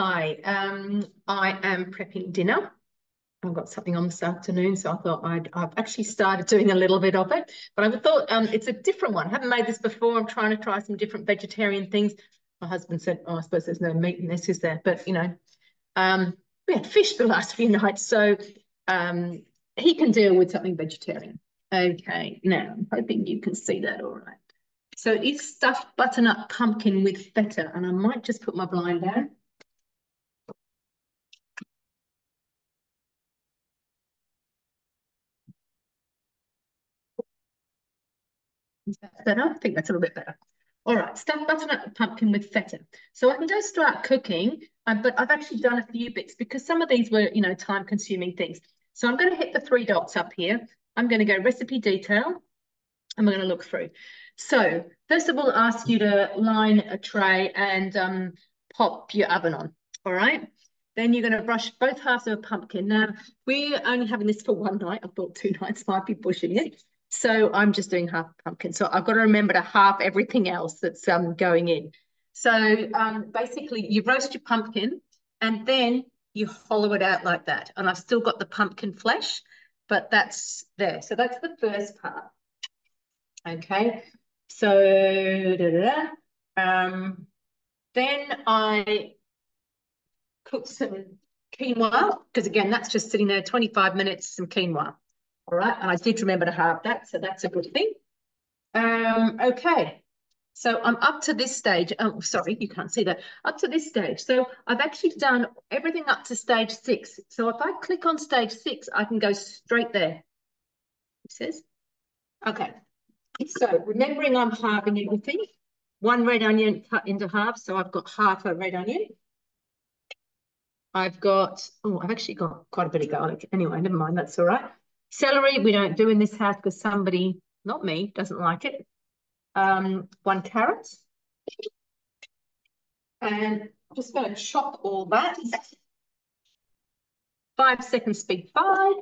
Hi, I am prepping dinner. I've got something on this afternoon, so I thought I've actually started doing a little bit of it, but I thought it's a different one. I haven't made this before. I'm trying to try some different vegetarian things. My husband said, "Oh, I suppose there's no meat in this, is there?" But we had fish the last few nights, so um, he can deal with something vegetarian. Okay, now I'm hoping you can see that all right. So it's stuffed butternut pumpkin with feta, and I might just put my blind down. Is that better? I think that's a little bit better. All right, stuffed butternut pumpkin with feta. So I can go start cooking, but I've actually done a few bits because some of these were, time-consuming things. So I'm going to hit the three dots up here. I'm going to go recipe detail, and we're going to look through. So first of all, ask you to line a tray and pop your oven on. All right. Then you're going to brush both halves of a pumpkin. Now, we're only having this for one night. I thought 2 nights might be pushing it. So I'm just doing half a pumpkin. So I've got to remember to half everything else that's going in. So basically, you roast your pumpkin and then you hollow it out like that. And I've still got the pumpkin flesh, but that's there. So that's the first part. Okay. So then I cook some quinoa, because again, that's just sitting there 25 minutes, some quinoa. All right. And I did remember to halve that, so that's a good thing. Okay. So I'm up to this stage. Oh, sorry, you can't see that. Up to this stage. So I've actually done everything up to stage 6. So if I click on stage 6, I can go straight there. It says. Okay. So remembering I'm halving everything. 1 red onion cut into half. So I've got half a red onion. I've actually got quite a bit of garlic. Anyway, never mind, that's all right. Celery, we don't do in this house because somebody, not me, doesn't like it. 1 carrot. And I'm just going to chop all that. 5 seconds speed 5.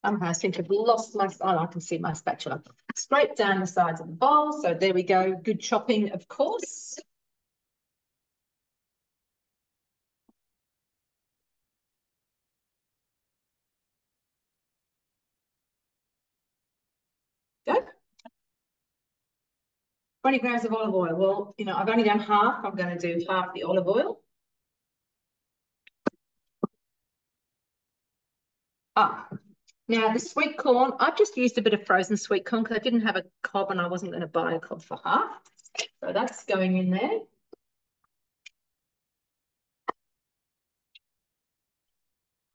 Somehow I seem to have lost I can see my spatula. Scrape down the sides of the bowl. So there we go. Good chopping, of course. Go. 20 grams of olive oil. Well, I've only done half. I'm going to do half the olive oil. Now the sweet corn, I've just used a bit of frozen sweet corn because I didn't have a cob and I wasn't going to buy a cob for half. So that's going in there.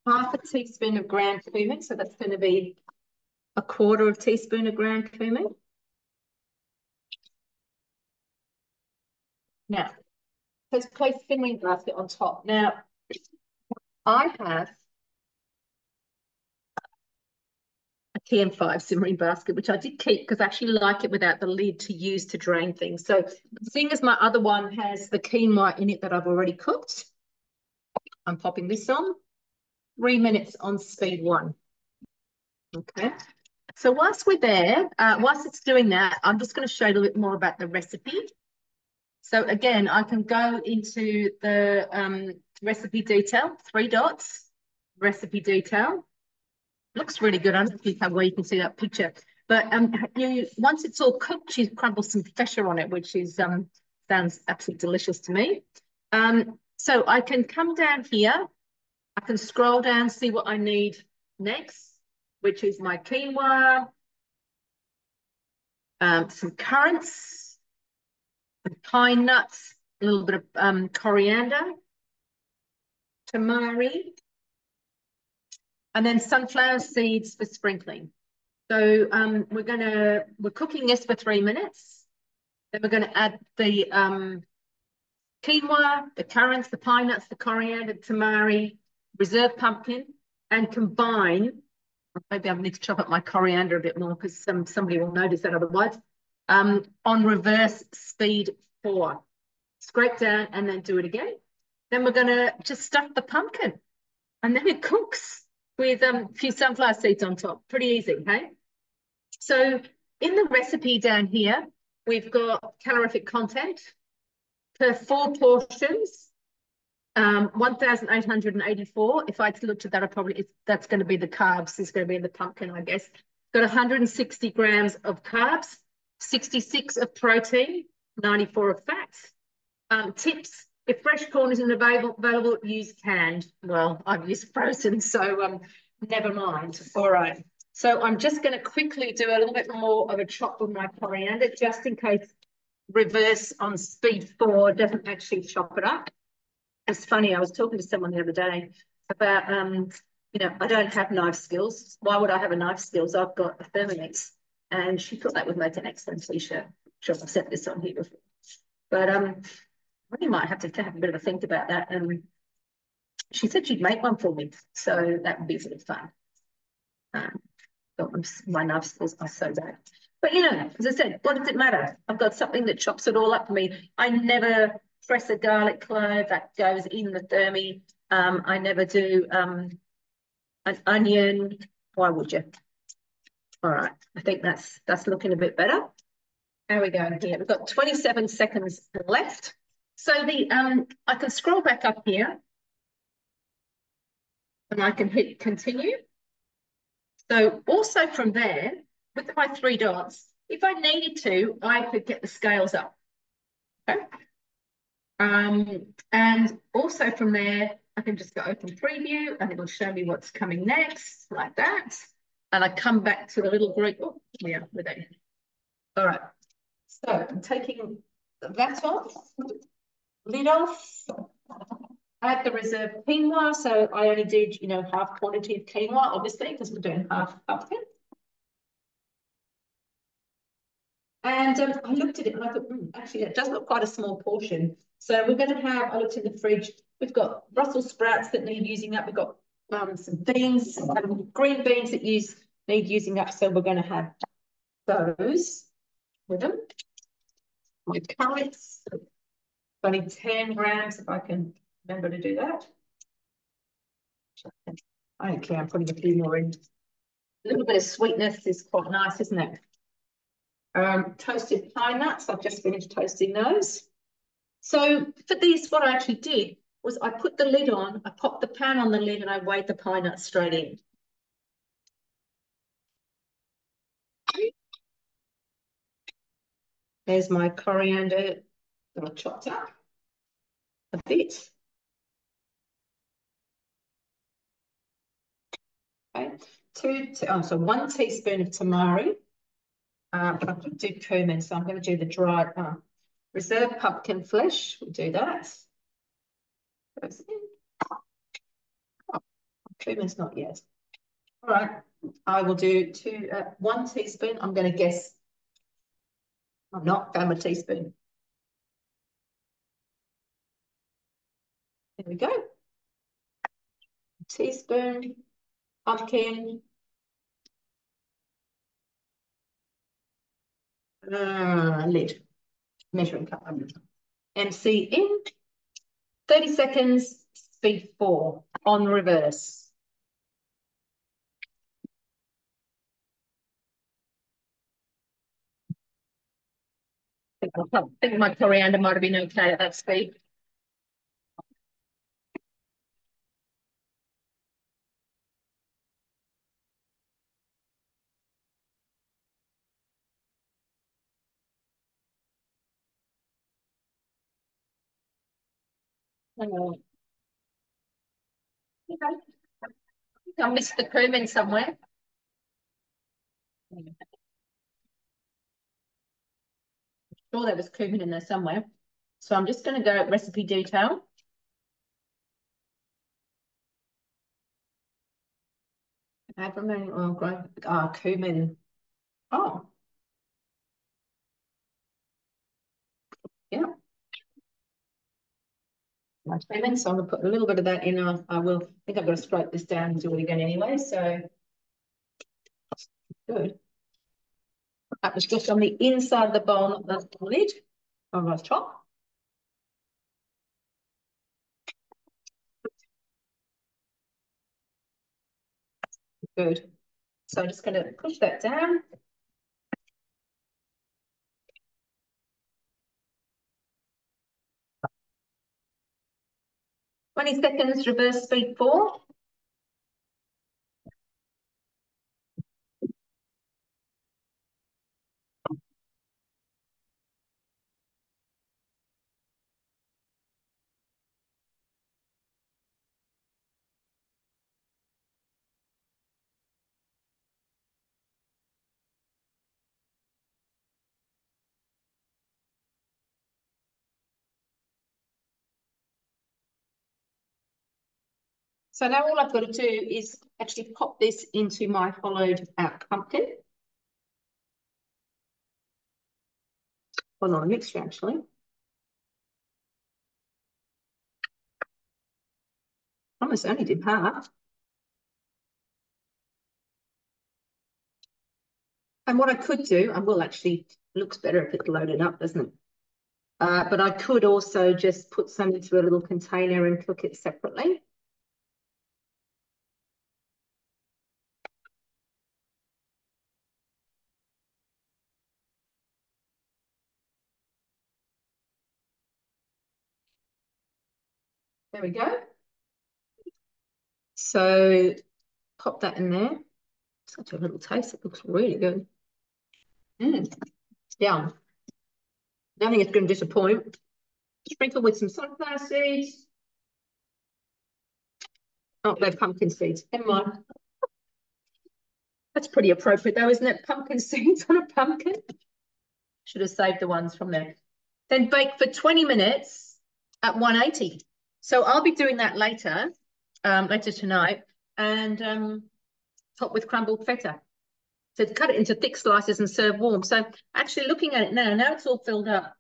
Half a teaspoon of ground cumin. So that's going to be a 1/4 teaspoon of ground cumin. Now, let's place simmering basket on top. Now, I have a TM5 simmering basket, which I did keep because I actually like it without the lid to use to drain things. So seeing as my other one has the quinoa in it that I've already cooked, I'm popping this on. 3 minutes on speed 1. Okay. So whilst we're there, whilst it's doing that, I'm just going to show you a little bit more about the recipe. So again, I can go into the recipe detail, 3 dots, recipe detail. Looks really good. I don't know where you can see that picture. But once it's all cooked, you crumble some feta on it, which is sounds absolutely delicious to me. So I can come down here. I can scroll down, see what I need next, which is my quinoa, some currants, some pine nuts, a little bit of coriander, tamari, and then sunflower seeds for sprinkling. So we're cooking this for 3 minutes. Then we're going to add the quinoa, the currants, the pine nuts, the coriander, tamari, reserved pumpkin, and combine. Maybe I need to chop up my coriander a bit more because somebody will notice that otherwise. On reverse speed 4. Scrape down and then do it again. Then we're going to just stuff the pumpkin and then it cooks. with a few sunflower seeds on top. Pretty easy, hey? So in the recipe down here, we've got calorific content per 4 portions, 1,884. If I'd looked at that, that's going to be the carbs. It's going to be in the pumpkin, I guess. Got 160 grams of carbs, 66 of protein, 94 of fats. Tips: if fresh corn isn't available, use canned. Well, I've used frozen, so never mind. All right. So I'm just going to quickly do a little bit more of a chop with my coriander, just in case reverse on speed 4 doesn't actually chop it up. It's funny, I was talking to someone the other day about, I don't have knife skills. Why would I have a knife skills? I've got a Thermomix. And she thought that would make an excellent t-shirt. Sure, I've said this on here before. But we might have to have a bit of a think about that. And she said she'd make one for me. So that would be sort of fun. My knife skills are so bad. But, as I said, what does it matter? I've got something that chops it all up for me. I never press a garlic clove. That goes in the thermi. I never do an onion. Why would you? All right. I think that's looking a bit better. How are we going here? We've got 27 seconds left. So I can scroll back up here and I can hit continue. So also from there, with my 3 dots, if I needed to, I could get the scales up. Okay. And also from there, I can just go open preview and it'll show me what's coming next, like that. And I come back to the little group. Oh, yeah, we're there. All right. So I'm taking that off, lid off. I have the reserved quinoa, so I only did, half quantity of quinoa, obviously, because we're doing half pumpkin. And I looked at it and I thought, actually, it does look quite a small portion. So we're going to have, I looked in the fridge, we've got Brussels sprouts that need using up. We've got some beans, green beans that need using up. So we're going to have those with them. My carrots, only 10 grams if I can remember to do that. I don't care, I'm putting a few more in. A little bit of sweetness is quite nice, isn't it? Toasted pine nuts, I've just finished toasting those. So for this, what I actually did was I put the lid on, I popped the pan on the lid and I weighed the pine nuts straight in. There's my coriander that I chopped up a bit. Okay, so 1 teaspoon of tamari. But I'm going to do cumin, so I'm going to do the dried reserved pumpkin flesh. We'll do that. Goes in. Oh, cumin's not yet. All right, I will do 1 teaspoon. I'm going to guess. I'm not found a teaspoon. There we go. A teaspoon pumpkin. Lid. Measuring cup. MC in. 30 seconds. Speed 4 on reverse. I think my coriander might have been okay at that speed. Okay. I missed the cumin somewhere. I'm sure there was cumin in there somewhere. So I'm just going to go at recipe detail. Add remaining oil, cumin. Oh, yeah. My cumin, so I'm going to put a little bit of that in. I think I've got to scrape this down and do it again anyway. So good. That was just on the inside of the bowl, not the lid of my top. Good. So I'm just going to push that down. Twenty seconds, reverse speed 4. So now all I've got to do is actually pop this into my hollowed out pumpkin. Well, not a mixture, actually. Almost only did half. And what I could do, I will actually, looks better if it's loaded up, doesn't it? But I could also just put some into a little container and cook it separately. There we go. So pop that in there. Such a little taste. It looks really good. Yeah. I don't think it's going to disappoint. Sprinkle with some sunflower seeds. Oh, they're pumpkin seeds. Never mind. That's pretty appropriate though, isn't it? Pumpkin seeds on a pumpkin. Should have saved the ones from there. Then bake for 20 minutes at 180. So I'll be doing that later, later tonight, and top with crumbled feta. So cut it into thick slices and serve warm. So actually looking at it now it's all filled up.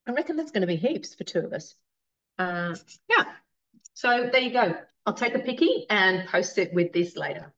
I reckon that's going to be heaps for 2 of us. Yeah. So there you go. I'll take a picky and post it with this later.